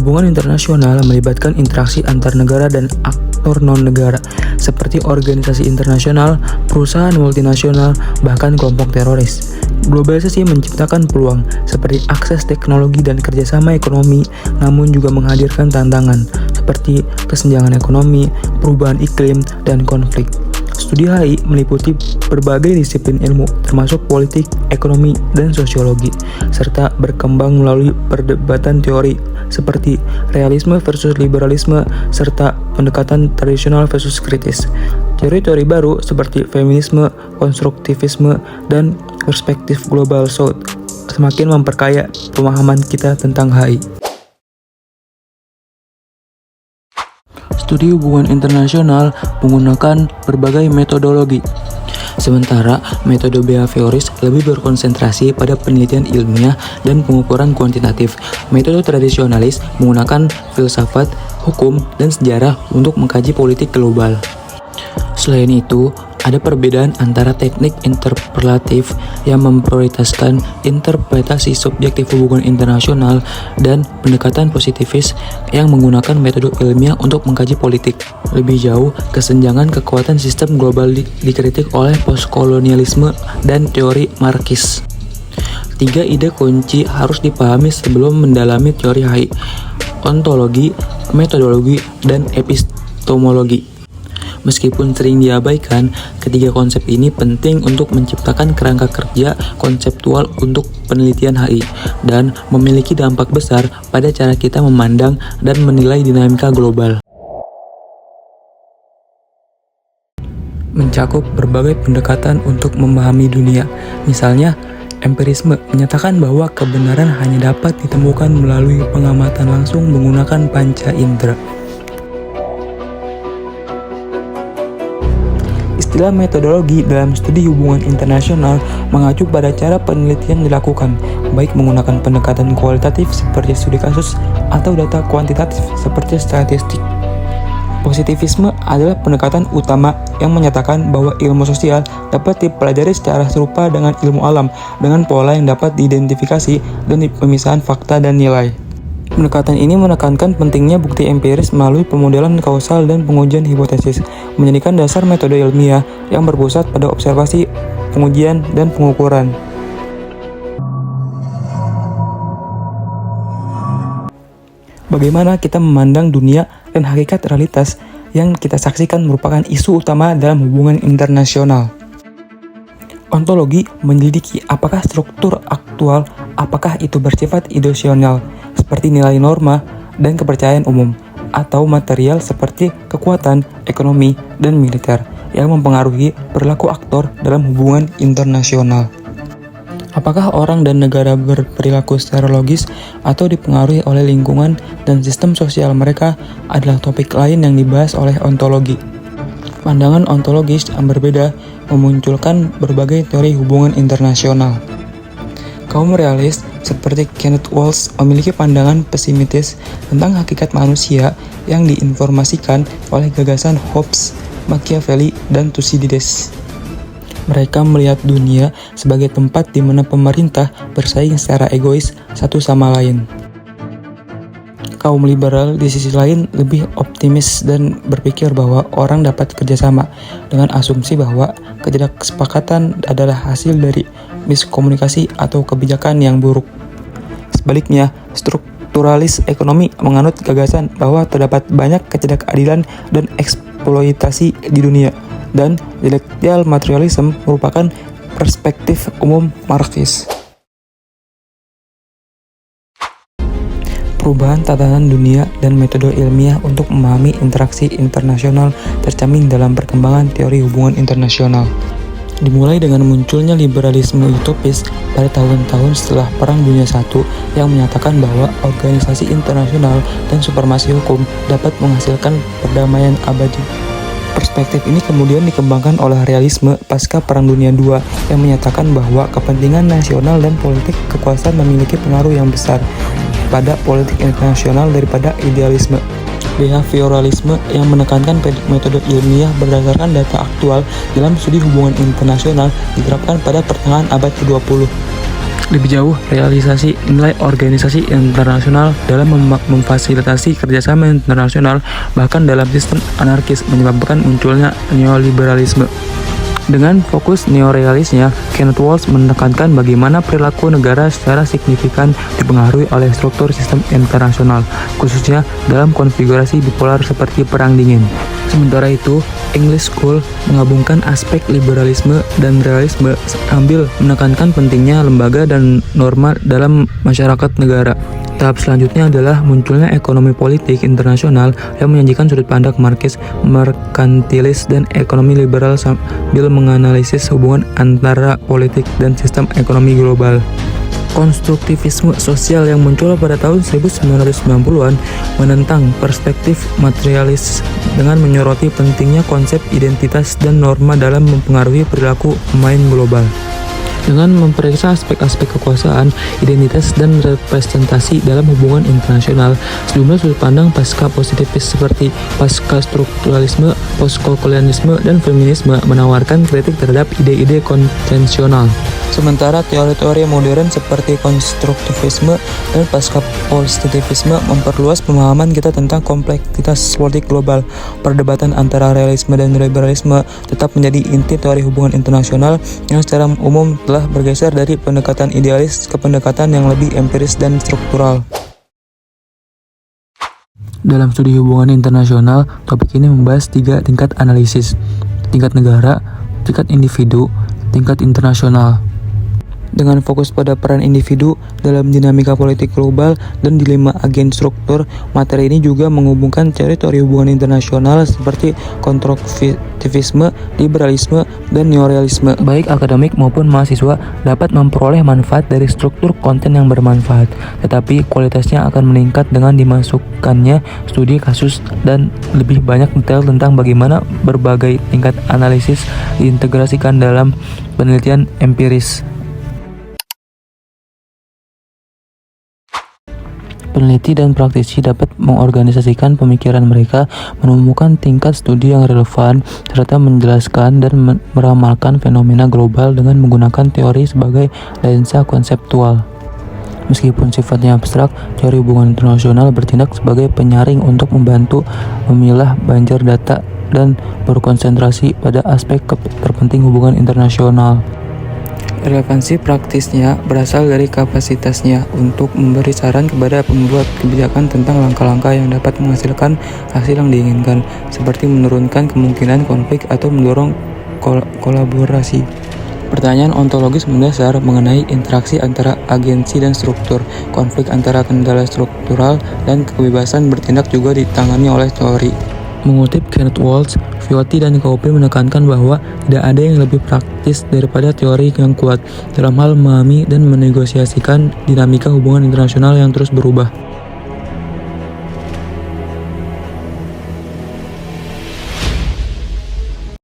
Hubungan internasional melibatkan interaksi antar negara dan aktor non-negara, seperti organisasi internasional, perusahaan multinasional, bahkan kelompok teroris. Globalisasi menciptakan peluang, seperti akses teknologi dan kerjasama ekonomi, namun juga menghadirkan tantangan, seperti kesenjangan ekonomi, perubahan iklim, dan konflik. Studi HI meliputi berbagai disiplin ilmu, termasuk politik, ekonomi, dan sosiologi, serta berkembang melalui perdebatan teori seperti realisme versus liberalisme, serta pendekatan tradisional versus kritis. Teori-teori baru seperti feminisme, konstruktivisme, dan perspektif global south semakin memperkaya pemahaman kita tentang HI. Studi hubungan internasional menggunakan berbagai metodologi. Sementara metode behavioris lebih berkonsentrasi pada penelitian ilmiah dan pengukuran kuantitatif. Metode tradisionalis menggunakan filsafat, hukum, dan sejarah untuk mengkaji politik global. Selain itu, ada perbedaan antara teknik interpretatif yang memprioritaskan interpretasi subjektif hubungan internasional dan pendekatan positivis yang menggunakan metode ilmiah untuk mengkaji politik. Lebih jauh, kesenjangan kekuatan sistem global dikritik oleh postkolonialisme dan teori Marxis. 3 ide kunci harus dipahami sebelum mendalami teori HI: ontologi, metodologi, dan epistemologi. Meskipun sering diabaikan, ketiga konsep ini penting untuk menciptakan kerangka kerja konseptual untuk penelitian HI dan memiliki dampak besar pada cara kita memandang dan menilai dinamika global. Mencakup berbagai pendekatan untuk memahami dunia. Misalnya, empirisme menyatakan bahwa kebenaran hanya dapat ditemukan melalui pengamatan langsung menggunakan panca indera. Istilah metodologi dalam studi hubungan internasional mengacu pada cara penelitian dilakukan, baik menggunakan pendekatan kualitatif seperti studi kasus atau data kuantitatif seperti statistik. Positivisme adalah pendekatan utama yang menyatakan bahwa ilmu sosial dapat dipelajari secara serupa dengan ilmu alam, dengan pola yang dapat diidentifikasi dan pemisahan fakta dan nilai. Pendekatan ini menekankan pentingnya bukti empiris melalui pemodelan kausal dan pengujian hipotesis, menjadikan dasar metode ilmiah yang berpusat pada observasi, pengujian, dan pengukuran. Bagaimana kita memandang dunia dan hakikat realitas yang kita saksikan merupakan isu utama dalam hubungan internasional. Ontologi menyelidiki apakah struktur aktual, apakah itu bersifat ideasional, seperti nilai norma dan kepercayaan umum, atau material seperti kekuatan, ekonomi, dan militer yang mempengaruhi perilaku aktor dalam hubungan internasional. Apakah orang dan negara berperilaku secara logis atau dipengaruhi oleh lingkungan dan sistem sosial mereka adalah topik lain yang dibahas oleh ontologi. Pandangan ontologis yang berbeda memunculkan berbagai teori hubungan internasional. Kaum realis seperti Kenneth Walsh memiliki pandangan pesimistis tentang hakikat manusia yang diinformasikan oleh gagasan Hobbes, Machiavelli, dan Thucydides. Mereka melihat dunia sebagai tempat di mana pemerintah bersaing secara egois satu sama lain. Kaum liberal di sisi lain lebih optimis dan berpikir bahwa orang dapat kerjasama dengan asumsi bahwa ketidaksepakatan adalah hasil dari miskomunikasi atau kebijakan yang buruk. Sebaliknya, strukturalis ekonomi menganut gagasan bahwa terdapat banyak ketidakadilan dan eksploitasi di dunia, dan dialektikal materialisme merupakan perspektif umum Marxis. Perubahan tatanan dunia dan metode ilmiah untuk memahami interaksi internasional tercermin dalam perkembangan teori hubungan internasional. Dimulai dengan munculnya liberalisme utopis pada tahun-tahun setelah Perang Dunia I yang menyatakan bahwa organisasi internasional dan supremasi hukum dapat menghasilkan perdamaian abadi. Perspektif ini kemudian dikembangkan oleh realisme pasca Perang Dunia II yang menyatakan bahwa kepentingan nasional dan politik kekuasaan memiliki pengaruh yang besar pada politik internasional daripada idealisme. Behavioralisme yang menekankan metode ilmiah berdasarkan data aktual dalam studi hubungan internasional diterapkan pada pertengahan abad ke-20. Lebih jauh, realisasi nilai organisasi internasional dalam memfasilitasi kerjasama internasional, bahkan dalam sistem anarkis, menyebabkan munculnya neoliberalisme. Dengan fokus neorealisnya, Kenneth Waltz menekankan bagaimana perilaku negara secara signifikan dipengaruhi oleh struktur sistem internasional, khususnya dalam konfigurasi bipolar seperti Perang Dingin. Sementara itu, English School menggabungkan aspek liberalisme dan realisme sambil menekankan pentingnya lembaga dan norma dalam masyarakat negara. Tahap selanjutnya adalah munculnya ekonomi politik internasional yang menyajikan sudut pandang Marxis, merkantilis, dan ekonomi liberal sambil menganalisis hubungan antara politik dan sistem ekonomi global. Konstruktivisme sosial yang muncul pada tahun 1990-an menentang perspektif materialis dengan menyoroti pentingnya konsep identitas dan norma dalam mempengaruhi perilaku pemain global. Dengan memperiksa aspek-aspek kekuasaan, identitas, dan representasi dalam hubungan internasional, sejumlah sudut pandang pasca-positivis seperti pasca-strukturalisme, postkolonialisme, dan feminisme menawarkan kritik terhadap ide-ide konvensional. Sementara teori-teori modern seperti konstruktivisme dan pasca-positivisme memperluas pemahaman kita tentang kompleksitas politik global. Perdebatan antara realisme dan liberalisme tetap menjadi inti teori hubungan internasional yang secara umum telah bergeser dari pendekatan idealis ke pendekatan yang lebih empiris dan struktural. Dalam studi hubungan internasional, topik ini membahas 3 tingkat analisis: tingkat negara, tingkat individu, tingkat internasional. Dengan fokus pada peran individu dalam dinamika politik global dan dilema agen struktur, materi ini juga menghubungkan teori-teori hubungan internasional seperti konstruktivisme, liberalisme, dan neorealisme. Baik akademik maupun mahasiswa dapat memperoleh manfaat dari struktur konten yang bermanfaat, tetapi kualitasnya akan meningkat dengan dimasukkannya studi kasus dan lebih banyak detail tentang bagaimana berbagai tingkat analisis diintegrasikan dalam penelitian empiris. Peneliti dan praktisi dapat mengorganisasikan pemikiran mereka, menemukan tingkat studi yang relevan, serta menjelaskan dan meramalkan fenomena global dengan menggunakan teori sebagai lensa konseptual. Meskipun sifatnya abstrak, teori hubungan internasional bertindak sebagai penyaring untuk membantu memilah banjir data dan berkonsentrasi pada aspek terpenting hubungan internasional. Relevansi praktisnya berasal dari kapasitasnya untuk memberi saran kepada pembuat kebijakan tentang langkah-langkah yang dapat menghasilkan hasil yang diinginkan, seperti menurunkan kemungkinan konflik atau mendorong kolaborasi. Pertanyaan ontologis mendasar mengenai interaksi antara agensi dan struktur, konflik antara kendala struktural, dan kebebasan bertindak juga ditangani oleh teori. Mengutip Kenneth Waltz, Viotti dan KOP menekankan bahwa tidak ada yang lebih praktis daripada teori yang kuat dalam hal memahami dan menegosiasikan dinamika hubungan internasional yang terus berubah.